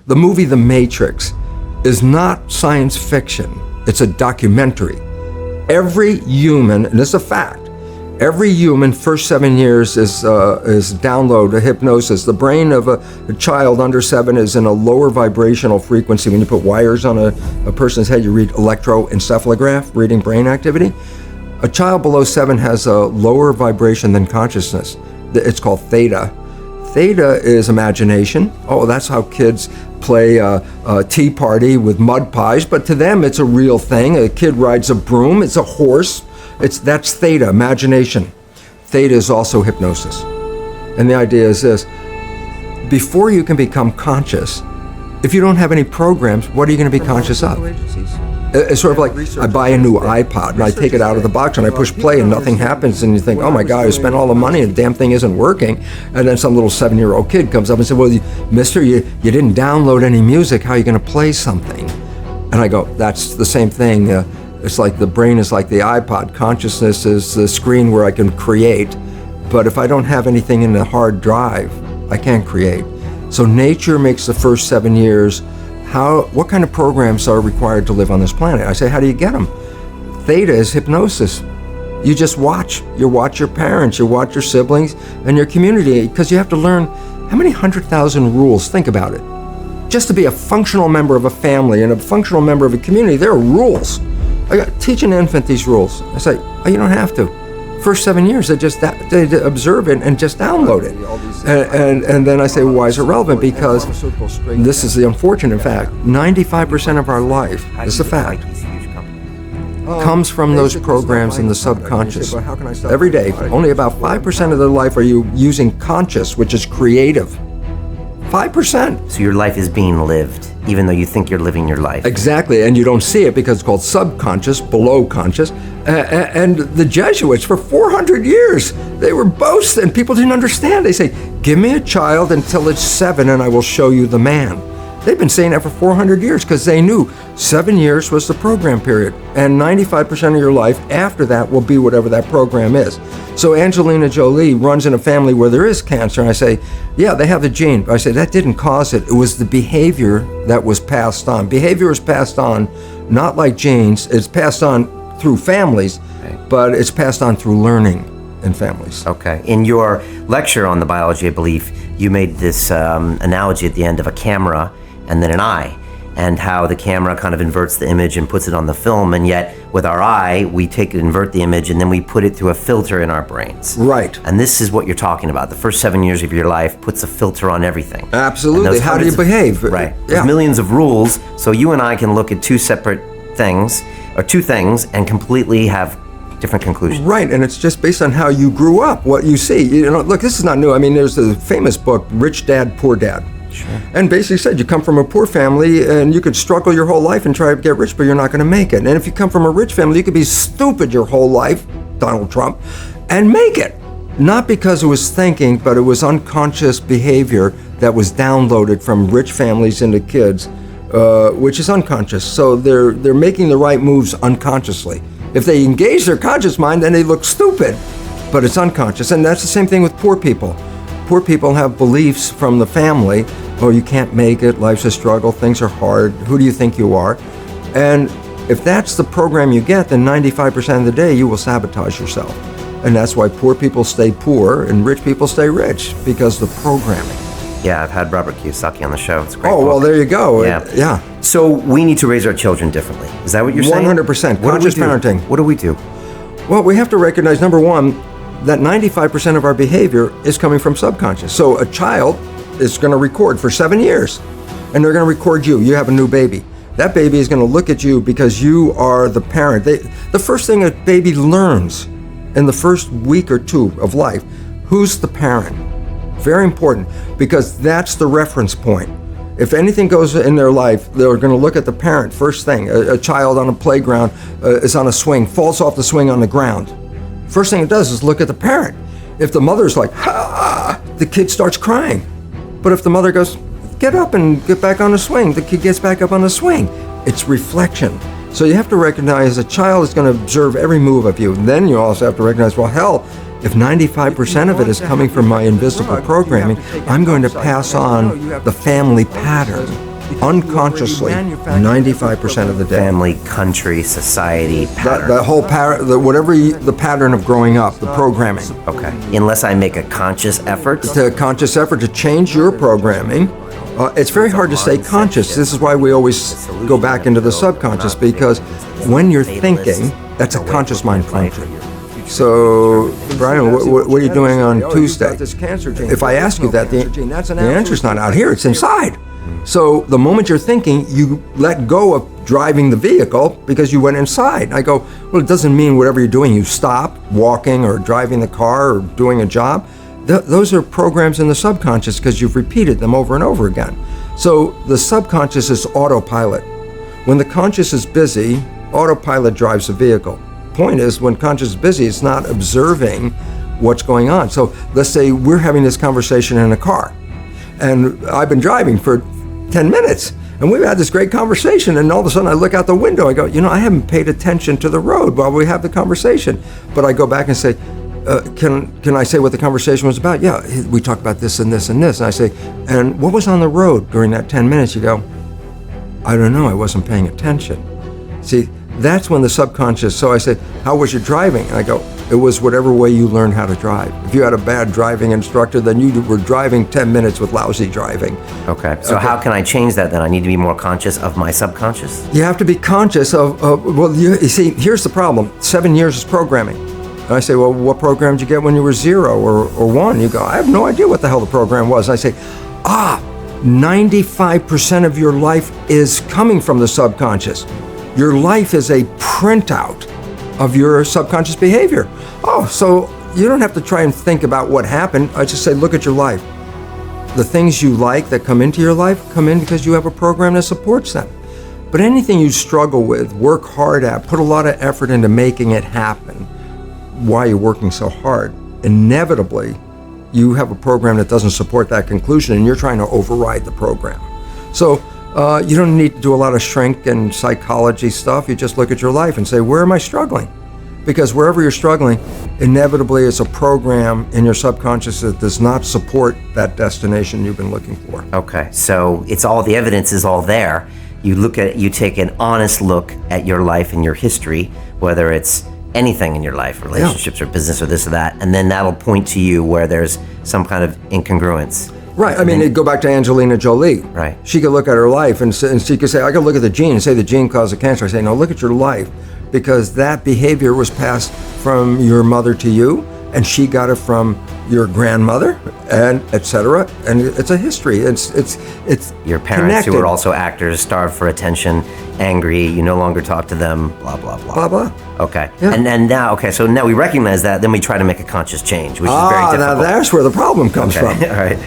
The movie The Matrix is not science fiction. It's a documentary. Every human, and it's a fact, every human first 7 years is download a hypnosis. The brain of a child under 7 is in a lower vibrational frequency. When you put wires on a person's head, you read electroencephalograph, reading brain activity. A child below 7 has a lower vibration than consciousness. It's called theta. Theta is imagination. Oh, that's how kids play a tea party with mud pies, but to them it's a real thing. A kid rides a broom, it's a horse. That's theta, imagination. Theta is also hypnosis. And the idea is this: before you can become conscious, if you don't have any programs, what are you going to be conscious of? It's sort of like I buy a new iPod and I take it out of the box and I push play and nothing happens, and you think, oh my God, I spent all the money and the damn thing isn't working. And then some little 7-year-old kid comes up and says, well, mister, you didn't download any music, how are you going to play something? And I go, that's the same thing. It's like the brain is like the iPod. Consciousness is the screen where I can create. But if I don't have anything in the hard drive, I can't create. So nature makes the first 7 years. What kind of programs are required to live on this planet? I say, how do you get them? Theta is hypnosis. You just watch. You watch your parents, you watch your siblings, and your community, because you have to learn how many 100,000 rules. Think about it. Just to be a functional member of a family and a functional member of a community, there are rules. Teach an infant these rules. I say, oh, you don't have to. First 7 years, they observe it and just download it. And then I say, well, why is it relevant? Because this is the unfortunate fact. 95% of our life, this is a fact, comes from those programs in the subconscious. Every day, only about 5% of their life are you using conscious, which is creative. 5%. So your life is being lived, even though you think you're living your life. Exactly, and you don't see it because it's called subconscious, below conscious. And the Jesuits, for 400 years, they were boasting, and people didn't understand. They say, give me a child until it's 7 and I will show you the man. They've been saying that for 400 years because they knew 7 years was the program period, and 95% of your life after that will be whatever that program is. So Angelina Jolie runs in a family where there is cancer, and I say, yeah, they have the gene. I say, that didn't cause it. It was the behavior that was passed on. Behavior is passed on, not like genes. It's passed on through families, but it's passed on through learning in families. Okay. In your lecture on the biology of belief, you made this analogy at the end of a camera and then an eye, and how the camera kind of inverts the image and puts it on the film, and yet with our eye, we invert the image, and then we put it through a filter in our brains. Right. And this is what you're talking about. The first 7 years of your life puts a filter on everything. Absolutely. How do you behave? Right. There's millions of rules, so you and I can look at two things, and completely have different conclusions. Right, and it's just based on how you grew up, what you see. You know, look, this is not new. I mean, there's the famous book, Rich Dad, Poor Dad. Sure. And basically said you come from a poor family and you could struggle your whole life and try to get rich, but you're not going to make it. And if you come from a rich family, you could be stupid your whole life, Donald Trump, and make it. Not because it was thinking, but it was unconscious behavior that was downloaded from rich families into kids, which is unconscious. So they're making the right moves unconsciously. If they engage their conscious mind, then they look stupid, but it's unconscious. And that's the same thing with poor people. Poor people have beliefs from the family. Oh, you can't make it, life's a struggle, things are hard, who do you think you are? And if that's the program you get, then 95% of the day you will sabotage yourself. And that's why poor people stay poor and rich people stay rich, because of the programming. Yeah, I've had Robert Kiyosaki on the show. It's a great book. Well, there you go. Yeah. So we need to raise our children differently. Is that what you're saying? 100%. Conscious parenting. What do we do? Well, we have to recognize, number one, that 95% of our behavior is coming from subconscious. So a child is going to record for 7 years, and they're going to record you. You have a new baby. That baby is going to look at you because you are the parent. The first thing a baby learns in the first week or two of life, who's the parent? Very important, because that's the reference point. If anything goes in their life, they're going to look at the parent first thing. A child on a playground is on a swing, falls off the swing on the ground. First thing it does is look at the parent. If the mother's like, ha, the kid starts crying. But if the mother goes, get up and get back on the swing, the kid gets back up on the swing. It's reflection. So you have to recognize a child is going to observe every move of you. And then you also have to recognize, well, hell, if 95% of it is coming from my invisible programming, I'm going to pass on the family pattern. unconsciously 95% of the day. Family, country, society, pattern. The whole pattern, the pattern of growing up, the programming. Okay. Unless I make a conscious effort. The conscious effort to change your programming. It's very hard to stay conscious. This is why we always go back into the subconscious, because when you're thinking, that's a conscious mind function. So, Brian, what are you doing on Tuesday? If I ask you that, the answer's not out here, it's inside. So the moment you're thinking, you let go of driving the vehicle because you went inside. I go, well, it doesn't mean whatever you're doing, you stop walking or driving the car or doing a job. Those are programs in the subconscious because you've repeated them over and over again. So the subconscious is autopilot. When the conscious is busy, autopilot drives the vehicle. Point is, when conscious is busy, it's not observing what's going on. So let's say we're having this conversation in a car, and I've been driving for 10 minutes, and we've had this great conversation, and all of a sudden I look out the window, I go, I haven't paid attention to the road while we have the conversation. But I go back and say, can I say what the conversation was about? Yeah, we talked about this and this and this. And I say, and what was on the road during that 10 minutes? You go, I don't know, I wasn't paying attention. See, that's when the subconscious, so I say, how was your driving? And I go, it was whatever way you learned how to drive. If you had a bad driving instructor, then you were driving 10 minutes with lousy driving. Okay, so how can I change that then? I need to be more conscious of my subconscious? You have to be conscious of well, you see, here's the problem. 7 years is programming. And I say, well, what program did you get when you were 0 or 1? You go, I have no idea what the hell the program was. I say, 95% of your life is coming from the subconscious. Your life is a printout of your subconscious behavior. Oh, so you don't have to try and think about what happened. I just say, look at your life. The things you like that come into your life come in because you have a program that supports them. But anything you struggle with, work hard at, put a lot of effort into making it happen, why you're working so hard, inevitably you have a program that doesn't support that conclusion, and you're trying to override the program. So you don't need to do a lot of shrink and psychology stuff. You just look at your life and say, where am I struggling? Because wherever you're struggling, inevitably it's a program in your subconscious that does not support that destination you've been looking for. Okay, so it's all, the evidence is all there. You look at, you take an honest look at your life and your history, whether it's anything in your life, relationships or business or this or that, and then that'll point to you where there's some kind of incongruence. Right. I mean, go back to Angelina Jolie. Right. She could look at her life and she could say, I could look at the gene and say the gene caused the cancer. I say, no, look at your life, because that behavior was passed from your mother to you, and she got it from your grandmother, and etc. And it's a history. It's your parents connected. Who were also actors, starved for attention, angry, you no longer talk to them, blah, blah, blah. Blah, blah. Okay. Yeah. And then now, okay, so now we recognize that, then we try to make a conscious change, which is very difficult. Now that's where the problem comes from. All right.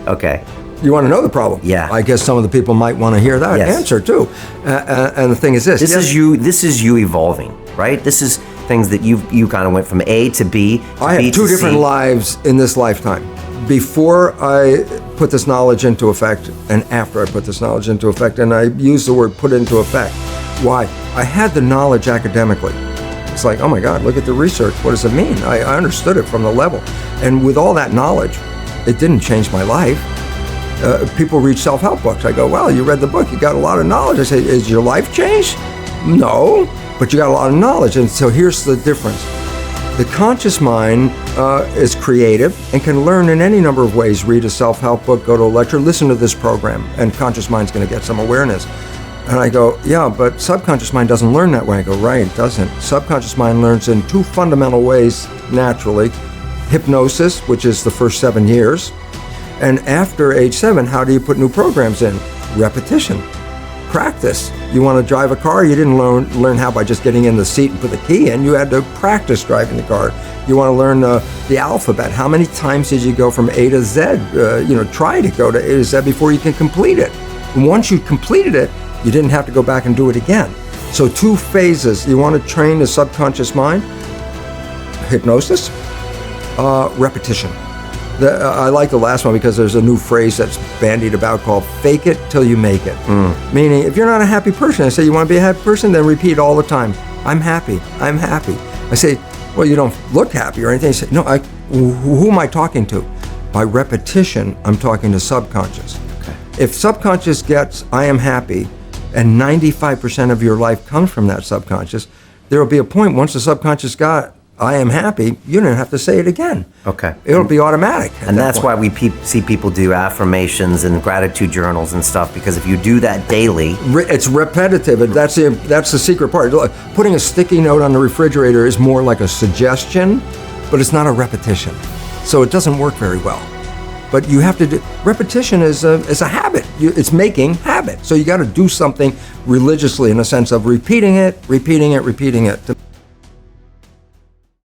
Okay. You want to know the problem? Yeah. I guess some of the people might want to hear that answer too. And the thing is this. This is you evolving, right? This is things that you kind of went from A to B to I have two different lives in this lifetime. Before I put this knowledge into effect and after I put this knowledge into effect, and I use the word put into effect. Why? I had the knowledge academically. It's like, oh my God, look at the research. What does it mean? I understood it from the level. And with all that knowledge, it didn't change my life. People read self-help books. I go, well, you read the book, you got a lot of knowledge. I say, is your life changed? No, but you got a lot of knowledge. And so here's the difference. The conscious mind is creative and can learn in any number of ways. Read a self-help book, go to a lecture, listen to this program, and conscious mind's going to get some awareness. And I go, yeah, but subconscious mind doesn't learn that way. I go, right, it doesn't. Subconscious mind learns in two fundamental ways naturally. Hypnosis, which is the first 7 years. And after age 7, how do you put new programs in? Repetition, practice. You want to drive a car, you didn't learn how by just getting in the seat and put the key in. You had to practice driving the car. You want to learn the alphabet. How many times did you go from A to Z? Try to go to A to Z before you can complete it. And once you completed it, you didn't have to go back and do it again. So 2 phases. You want to train the subconscious mind? Hypnosis, repetition. I like the last one because there's a new phrase that's bandied about called fake it till you make it. Meaning, if you're not a happy person, I say, you want to be a happy person? Then repeat all the time, I'm happy, I'm happy. I say, well, you don't look happy or anything. I say, no, who am I talking to? By repetition, I'm talking to subconscious. Okay. If subconscious gets, I am happy, and 95% of your life comes from that subconscious, there will be a point once the subconscious got, I am happy, you don't have to say it again. Okay. It'll be automatic. And that's why we see people do affirmations and gratitude journals and stuff, because if you do that daily... It's repetitive. That's the secret part. Look, putting a sticky note on the refrigerator is more like a suggestion, but it's not a repetition. So it doesn't work very well. But you have to do... Repetition is a habit. It's making habit. So you got to do something religiously in the sense of repeating it, repeating it, repeating it.